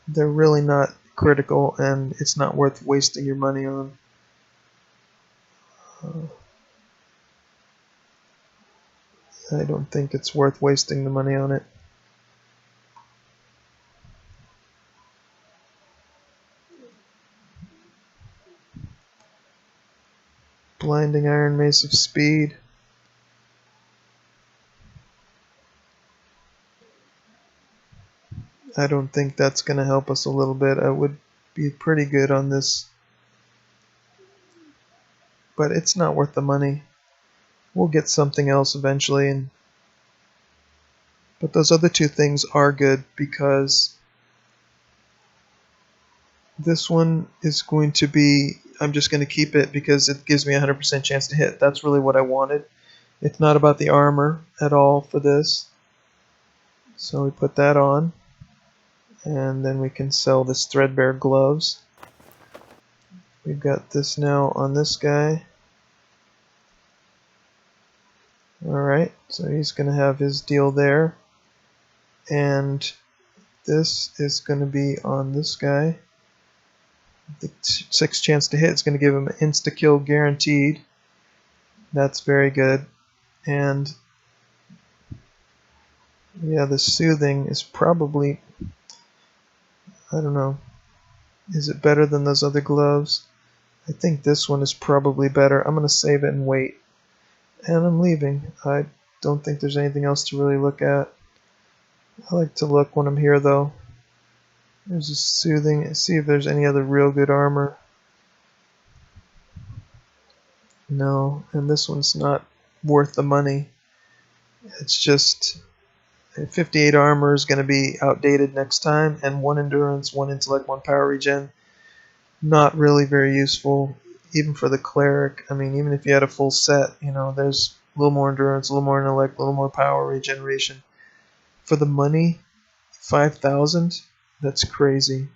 they're really not critical, and it's not worth wasting your money on. I don't think it's worth wasting the money on it. Blinding Iron Mace of Speed. I don't think that's going to help us a little bit. I would be pretty good on this, but it's not worth the money. We'll get something else eventually, but those other two things are good because this one is going to be... I'm just going to keep it because it gives me a 100% chance to hit. That's really what I wanted. It's not about the armor at all for this. So we put that on. And then we can sell this threadbare gloves. We've got this now on this guy. Alright, so he's going to have his deal there. And this is going to be on this guy. The 6 chance to hit is going to give him an insta-kill guaranteed. That's very good. And yeah, the soothing is probably, I don't know, is it better than those other gloves? I think this one is probably better. I'm going to save it and wait. And I'm leaving. I don't think there's anything else to really look at. I like to look when I'm here though. There's a soothing. See if there's any other real good armor. No, and this one's not worth the money. It's just 58 armor is going to be outdated next time, and 1 endurance, 1 intellect, 1 power regen. Not really very useful, even for the cleric. I mean, even if you had a full set, you know, there's a little more endurance, a little more intellect, a little more power regeneration. For the money, 5,000? That's crazy.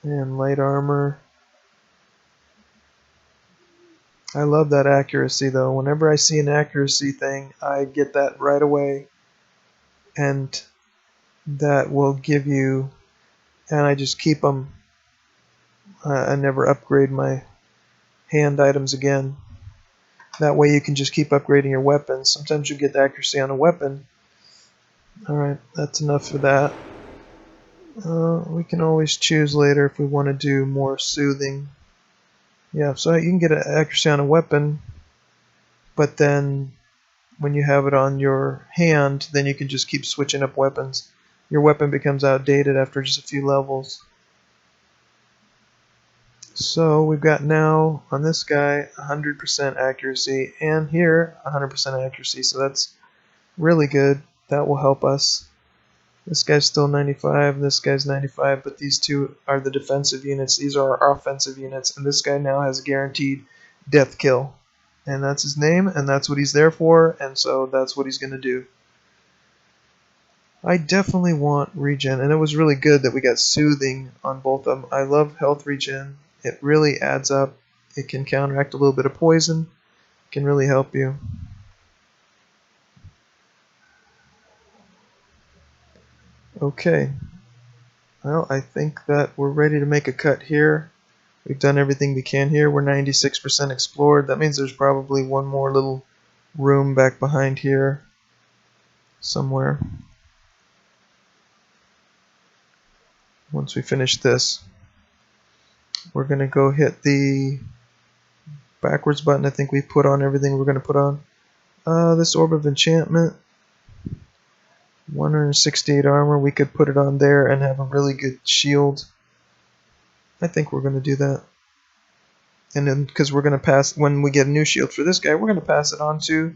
And light armor. I love that accuracy though. Whenever I see an accuracy thing, I get that right away. And that will give you, and I just keep them. I never upgrade my hand items again. That way you can just keep upgrading your weapons. Sometimes you get the accuracy on a weapon. Alright, that's enough for that. We can always choose later if we want to do more soothing. Yeah, so you can get an accuracy on a weapon, but then when you have it on your hand, then you can just keep switching up weapons. Your weapon becomes outdated after just a few levels. So we've got now on this guy 100% accuracy, and here 100% accuracy, so that's really good. That will help us. This guy's still 95, this guy's 95, but these two are the defensive units. These are our offensive units, and this guy now has a guaranteed death kill. And that's his name, and that's what he's there for, and so that's what he's going to do. I definitely want regen, and it was really good that we got soothing on both of them. I love health regen. It really adds up. It can counteract a little bit of poison. It can really help you. Okay. Well, I think that we're ready to make a cut here. We've done everything we can here. We're 96% explored. That means there's probably one more little room back behind here somewhere. Once we finish this, we're going to go hit the backwards button. I think we put on everything we're going to put on. This Orb of Enchantment, 168 armor. We could put it on there and have a really good shield. I think we're going to do that. And then, because we're going to pass, when we get a new shield for this guy, we're going to pass it on to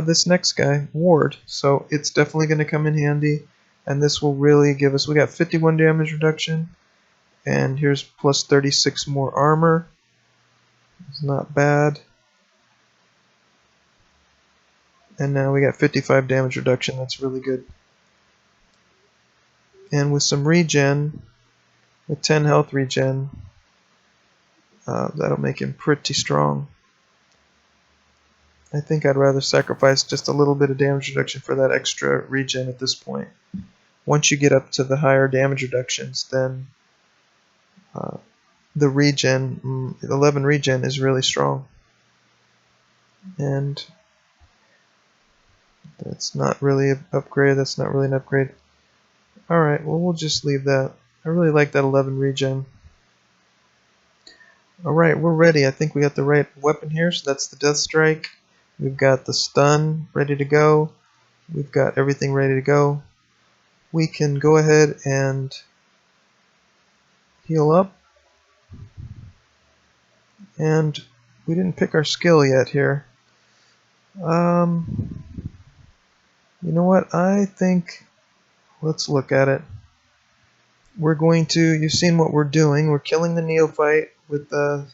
this next guy, Ward. So it's definitely going to come in handy. And this will really give us, we got 51 damage reduction. And here's plus 36 more armor. It's not bad. And now we got 55 damage reduction. That's really good. And with some regen, with 10 health regen, that'll make him pretty strong. I think I'd rather sacrifice just a little bit of damage reduction for that extra regen at this point. Once you get up to the higher damage reductions, then the regen, 11 regen is really strong. And that's not really an upgrade. That's not really an upgrade. Alright, well, we'll just leave that. I really like that 11 regen. Alright, we're ready. I think we got the right weapon here. So that's the Death Strike. We've got the stun ready to go. We've got everything ready to go. We can go ahead and heal up. And we didn't pick our skill yet here. You know what? I think, let's look at it. We're going to, you've seen what we're doing. We're killing the neophyte with the,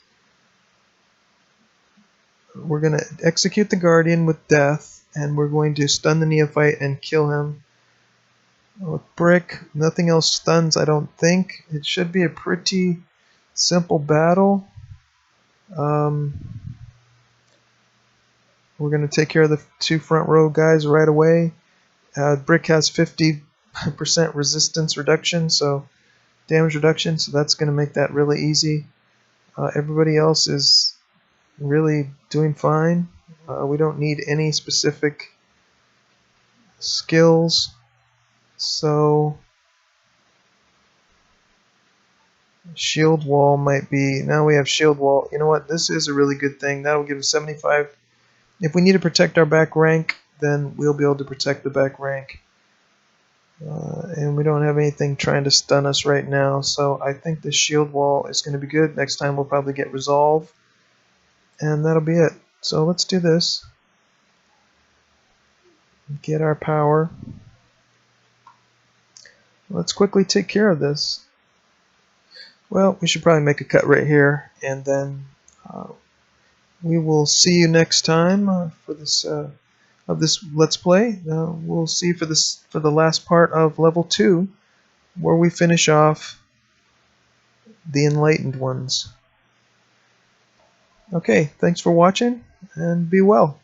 we're going to execute the guardian with death, and we're going to stun the neophyte and kill him with brick. Nothing else stuns, I don't think. It should be a pretty simple battle. We're going to take care of the 2 front row guys right away. Brick has 50% resistance reduction, so damage reduction, so that's going to make that really easy. Everybody else is really doing fine. We don't need any specific skills. So shield wall might be, now we have shield wall. You know what, this is a really good thing. That'll give us 75. If we need to protect our back rank, then we'll be able to protect the back rank. And we don't have anything trying to stun us right now, so I think this shield wall is going to be good. Next time we'll probably get resolve, and that'll be it. So let's do this. Get our power. Let's quickly take care of this. Well, we should probably make a cut right here, and then we will see you next time for this of this Let's Play. We'll see you for the last part of level 2, where we finish off the enlightened ones. Okay, thanks for watching, and be well.